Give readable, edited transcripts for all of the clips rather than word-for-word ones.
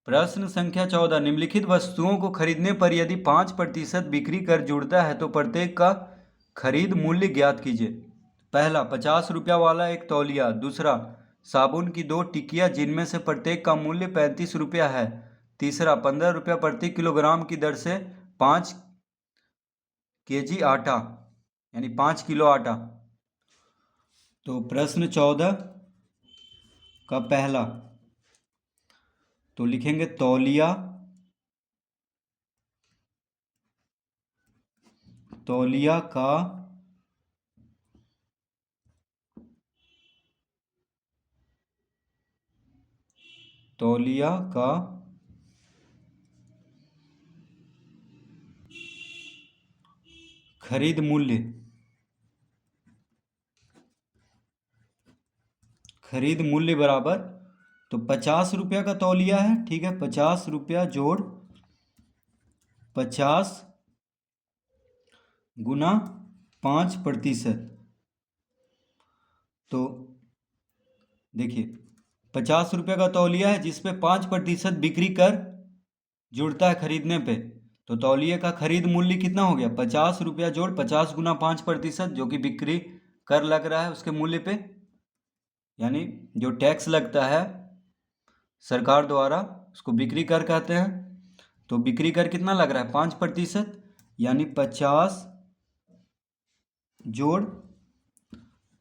प्रश्न संख्या 14, निम्नलिखित वस्तुओं को खरीदने पर यदि 5% बिक्री कर जुड़ता है तो प्रत्येक का खरीद मूल्य ज्ञात कीजिए। पहला, 50 रुपया वाला एक तौलिया। दूसरा, साबुन की 2 टिकिया जिनमें से प्रत्येक का मूल्य 35 रुपया है। तीसरा, 15 रुपया प्रति किलोग्राम की दर से 5 kg आटा, यानी 5 किलो आटा। तो प्रश्न 14 का पहला, तो लिखेंगे तौलिया, तौलिया का तौलिया का खरीद मूल्य, खरीद मूल्य बराबर, तो 50 रुपया का तौलिया है, ठीक है, 50 रुपया जोड़ 50 गुना 5%। तो देखिए 50 रुपये का तौलिया है जिसपे 5% बिक्री कर जुड़ता है खरीदने पे, तो तौलिए का खरीद मूल्य कितना हो गया? 50 रुपया जोड़ 50 गुना 5%, जो कि बिक्री कर लग रहा है उसके मूल्य पे, यानी जो टैक्स लगता है सरकार द्वारा उसको बिक्री कर कहते हैं। तो बिक्री कर कितना लग रहा है? 5%, यानी 50 जोड़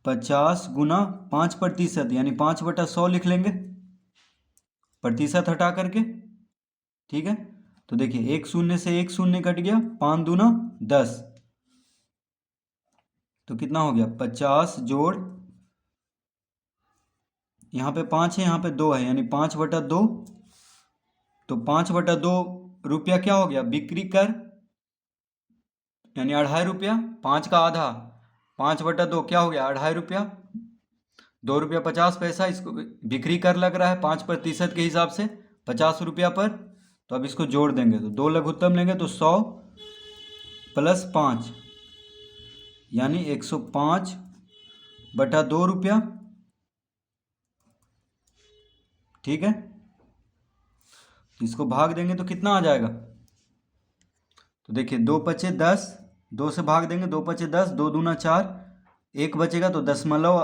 50 गुना 5%, यानी 5/100 लिख लेंगे, प्रतिशत हटा करके, ठीक है। तो देखिए 1 शून्य से 1 शून्य कट गया, 5 दूना 10, तो कितना हो गया? 50 जोड़, यहाँ पे 5 है यहाँ पे 2 है, यानी 5/2। तो 5/2 रुपया क्या हो गया? बिक्री कर, यानी 2.5 रुपया, 5 का आधा, 5/2 क्या हो गया? 2.5 रुपया, 2 रुपया 50 पैसा इसको बिक्री कर लग रहा है 5% के हिसाब से 50 रुपया पर। तो अब इसको जोड़ देंगे तो 2 लघुत्तम लेंगे तो 100 + 5, यानी 105/2 रुपया, ठीक है। तो इसको भाग देंगे तो कितना आ जाएगा? तो देखिए 2 पचे 10, 2 से भाग देंगे, 2 पचे 10, 2 दूना 4, 1 बचेगा तो दशमलव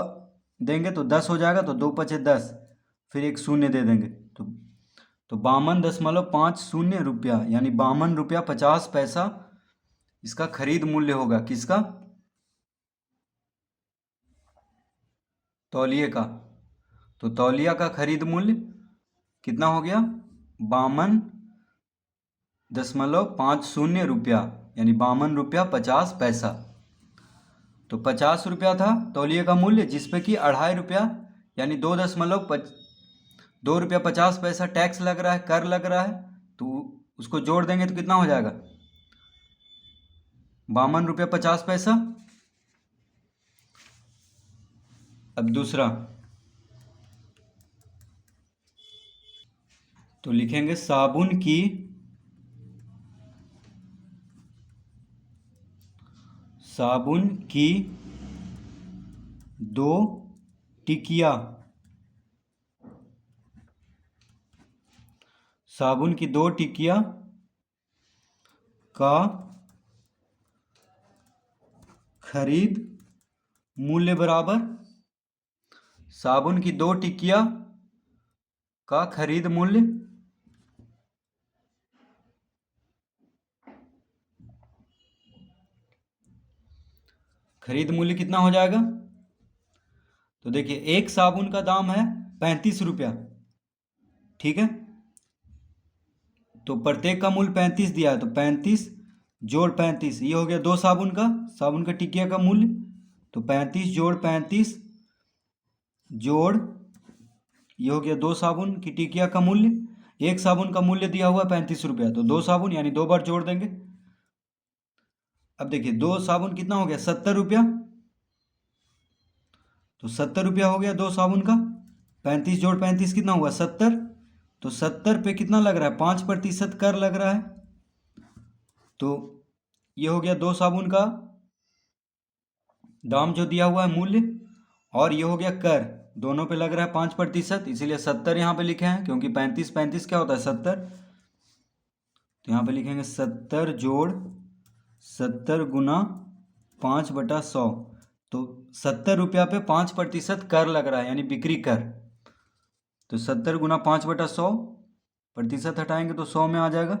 देंगे तो 10 हो जाएगा, तो 2 पचे 10, फिर एक शून्य दे देंगे तो 52.50 रुपया, यानी 52 रुपया 50 पैसा इसका खरीद मूल्य होगा। किसका? तौलिए का। तो तौलिया का खरीद मूल्य कितना हो गया? 52.50 रुपया, यानी 52 रुपया 50 पैसा। तो 50 रुपया था तौलिए का मूल्य, जिसपे कि 2.5 रुपया, यानी 2.2 रुपया 50 पैसा टैक्स लग रहा है, कर लग रहा है। तो उसको जोड़ देंगे तो कितना हो जाएगा? 52 रुपया 50 पैसा। अब दूसरा, तो लिखेंगे साबुन की 2 टिकिया, साबुन की 2 टिकिया का खरीद मूल्य बराबर, साबुन की 2 टिकिया का खरीद मूल्य, खरीद मूल्य कितना हो जाएगा? तो देखिए एक साबुन का दाम है 35 रुपया, ठीक है। तो प्रत्येक का मूल्य 35 दिया है, तो 35 जोड़ 35, ये हो गया 2 साबुन का टिकिया का मूल्य। तो 35 जोड़ 35 जोड़, ये हो गया 2 साबुन की टिकिया का मूल्य। एक साबुन का मूल्य दिया हुआ है 35 रुपया, तो 2 साबुन, यानी 2 बार जोड़ देंगे। अब देखिए 2 साबुन कितना हो गया? 70 रुपया, तो 70 रुपया हो गया 2 साबुन का। 35 जोड़ 35 कितना हुआ? 70, तो 70 पे कितना लग रहा है? 5% कर लग रहा है। तो ये हो गया 2 साबुन का दाम जो दिया हुआ है मूल्य, और ये हो गया कर, दोनों पे लग रहा है 5%, इसीलिए 70 यहाँ पे लिखे हैं, क्योंकि 35 35 क्या होता है 70। तो यहाँ पे लिखेंगे 70 जोड़ 70 गुना 5/100। तो 70 रुपया पे 5% कर लग रहा है, यानी बिक्री कर। तो 70 गुना 5/100, प्रतिशत हटाएंगे तो 100 में आ जाएगा।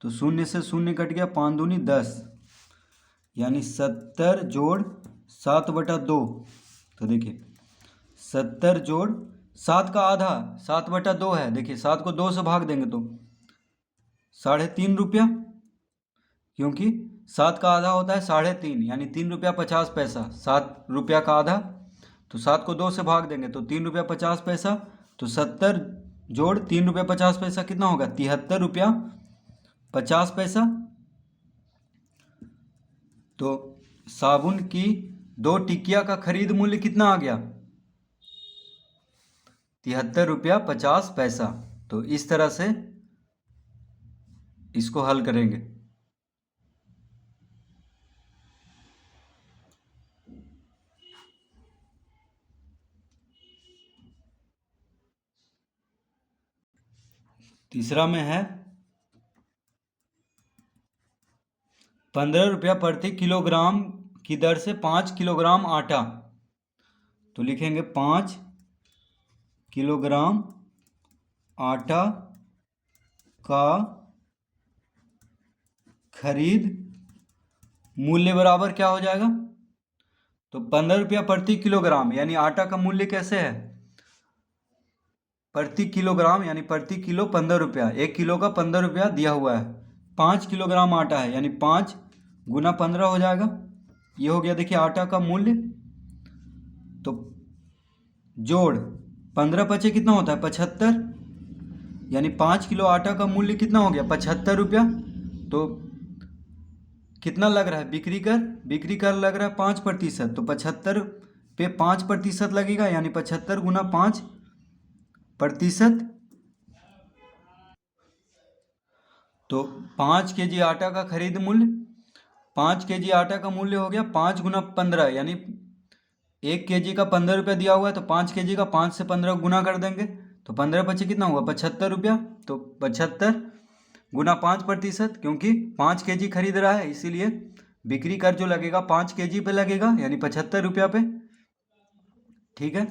तो शून्य से शून्य कट गया, 5 दूनी 10, यानी 70 जोड़ 7/2। तो देखिए 70 जोड़ 7 का आधा 7/2 है। देखिए 7 को 2 से भाग देंगे तो 3.5 रुपया, क्योंकि 7 का आधा होता है 3.5, यानी 3 रुपया 50 पैसा। 7 रुपया का आधा, तो 7 को 2 से भाग देंगे तो 3 रुपया 50 पैसा। तो 70 जोड़ 3 रुपया 50 पैसा कितना होगा, 73 रुपया 50 पैसा। तो साबुन की 2 टिकिया का खरीद मूल्य कितना आ गया, 73 रुपया 50 पैसा। तो इस तरह से इसको हल करेंगे। तीसरा में है 15 रुपया प्रति किलोग्राम की दर से 5 किलोग्राम आटा। तो लिखेंगे 5 किलोग्राम आटा का खरीद मूल्य बराबर क्या हो जाएगा। तो 15 रुपया प्रति किलोग्राम, यानी आटा का मूल्य कैसे है, प्रति किलोग्राम, यानी प्रति किलो 15 रुपया। 1 किलो का 15 रुपया दिया हुआ है। 5 किलोग्राम आटा है, यानी 5 गुना 15 हो जाएगा। ये हो गया देखिए आटा का मूल्य। तो जोड़ 15 पचे कितना होता है 75, यानी 5 किलो आटा का मूल्य कितना हो गया 75 रुपया। तो कितना लग रहा है बिक्री कर लग रहा है 5%। तो 75 पे 5% लगेगा, यानी 75 गुना 5%। तो 5 केजी आटा का खरीद मूल्य, 5 केजी आटा का मूल्य हो गया 5 गुना 15, यानी 1 केजी का 15 रुपया दिया हुआ है। तो 5 केजी का 5 से 15 गुना कर देंगे तो 15 पचे कितना हुआ 75 रुपया। तो 75 गुना 5%, क्योंकि 5 केजी खरीद रहा है, इसीलिए बिक्री कर जो लगेगा 5 केजी पे लगेगा, यानी 75 रुपया पे। ठीक है,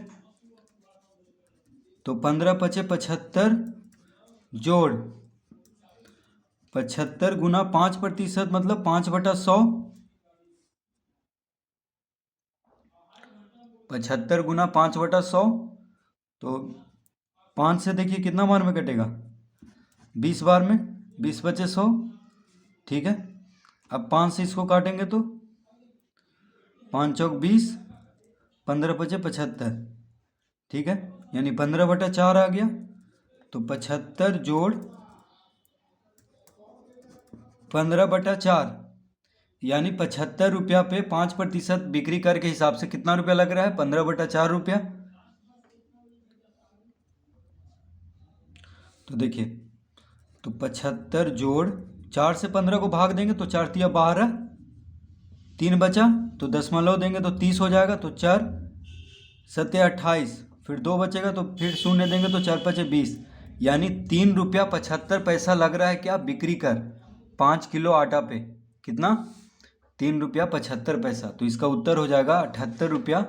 तो 15 पचे 75 जोड़ 75 गुना 5%, मतलब 5/100। 75 गुना 5/100, तो 5 से देखिए कितना बार में कटेगा 20 बार में, 20 बचे 100। ठीक है, अब 5 से इसको काटेंगे तो 5 चौक 20, 15 पचे 75। ठीक है, यानी 15/4 आ गया। तो 75 जोड़ 15/4, यानी 75 रुपया पे 5% बिक्री कर के हिसाब से कितना रुपया लग रहा है 15/4 रुपया। तो देखिए, तो 75 जोड़ 4 से 15 को भाग देंगे तो 4 तिया 12, 3 बचा तो दशमलव देंगे तो 30 हो जाएगा। तो 4 सत्ते 28, फिर 2 बचेगा तो फिर शून्य देंगे तो 4 पचे 20, यानी 3 रुपया 75 पैसा लग रहा है क्या बिक्री कर 5 किलो आटा पे। कितना 3 रुपया 75 पैसा। तो इसका उत्तर हो जाएगा 78 रुपया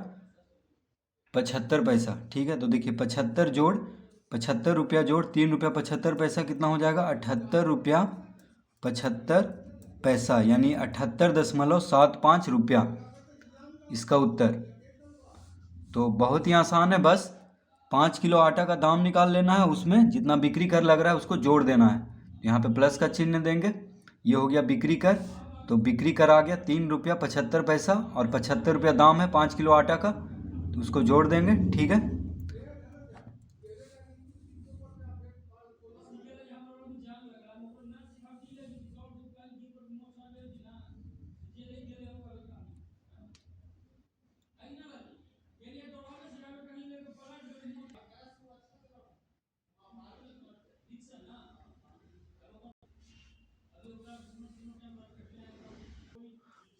75 पैसा। ठीक है, तो देखिए 75 जोड़ 3 रुपया 75 पैसा कितना हो जाएगा 78 रुपया 75 पैसा, यानी 78.75 रुपया इसका उत्तर। तो बहुत ही आसान है, बस 5 किलो आटा का दाम निकाल लेना है, उसमें जितना बिक्री कर लग रहा है उसको जोड़ देना है। यहाँ पे प्लस का चिन्ह देंगे, ये हो गया बिक्री कर। तो बिक्री कर आ गया 3 रुपया 75 पैसा, और 75 रुपया दाम है 5 किलो आटा का, तो उसको जोड़ देंगे। ठीक है,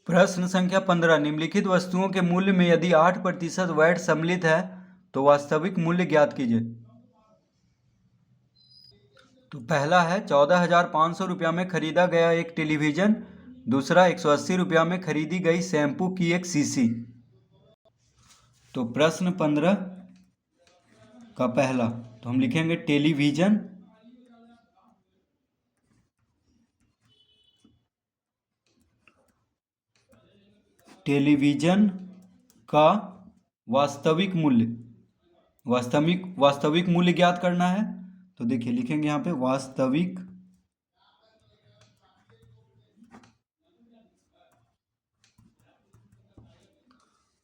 प्रश्न संख्या 15, निम्नलिखित वस्तुओं के मूल्य में यदि 8% वैट सम्मिलित है तो वास्तविक मूल्य ज्ञात कीजिए। तो पहला है 14,500 रुपया में खरीदा गया एक टेलीविज़न, दूसरा 180 रुपया में खरीदी गई शैम्पू की एक शीशी। तो प्रश्न 15 का पहला, तो हम लिखेंगे टेलीविज़न का वास्तविक मूल्य, वास्तविक मूल्य ज्ञात करना है। तो देखिए लिखेंगे यहाँ पे वास्तविक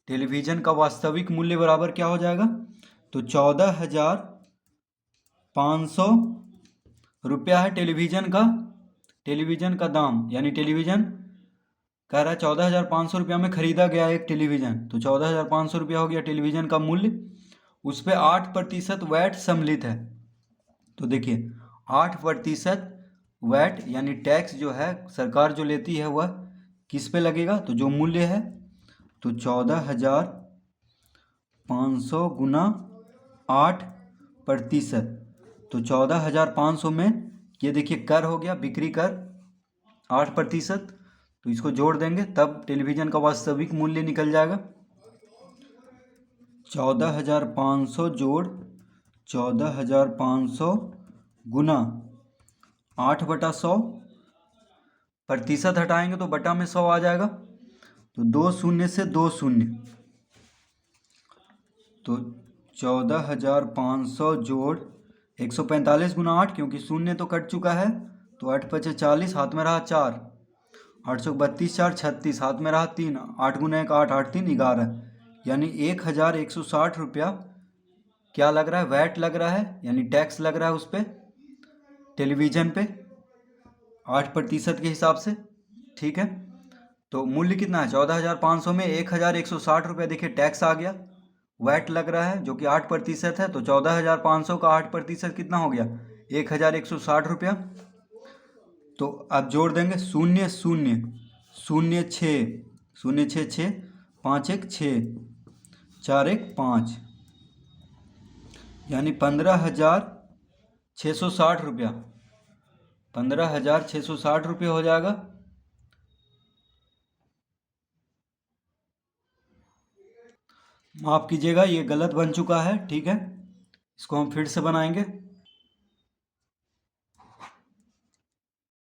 टेलीविज़न का वास्तविक मूल्य बराबर क्या हो जाएगा, तो 14,500 रुपया है टेलीविज़न का दाम, यानी टेलीविज़न कह रहा है 14,500 रुपया में खरीदा गया एक टेलीविज़न, तो 14,500 रुपया हो गया टेलीविज़न का मूल्य। उस पर 8% वैट सम्मिलित है। तो देखिए 8% वैट यानी टैक्स जो है सरकार जो लेती है वह किस पे लगेगा, तो जो मूल्य है तो 14,500 गुना 8%, तो 14,500 में ये देखिए कर हो गया, बिक्री कर 8%, तो इसको जोड़ देंगे तब टेलीविज़न का वास्तविक मूल्य निकल जाएगा। 14,500 जोड़ 14,500 गुना 8/100, प्रतिशत हटाएंगे तो बटा में 100 आ जाएगा, तो 2 शून्य से 2 शून्य, तो 14,500 जोड़ 145 गुना 8, क्योंकि शून्य तो कट चुका है, तो 8×5=40, हाथ में रहा 4, 832 4 36, हाथ में रहा 3, 8 गुना 1 8, 8 3 11, यानी 1,160 रुपया क्या लग रहा है, वैट लग रहा है, यानी टैक्स लग रहा है उस पर टेलीविज़न पे 8% के हिसाब से। ठीक है, तो मूल्य कितना है 14,500 में 1,160 रुपया, देखिए टैक्स आ गया, वैट लग रहा है जो कि 8% है, तो 14,500 का 8% कितना हो गया 1,160 रुपया। तो आप जोड़ देंगे 0 0 0 6 0 6 6 5 1 6 4 1 5, यानी 15,660 रुपया, 15,660 रुपये हो जाएगा। माफ़ कीजिएगा ये गलत बन चुका है, ठीक है, इसको हम फिर से बनाएंगे।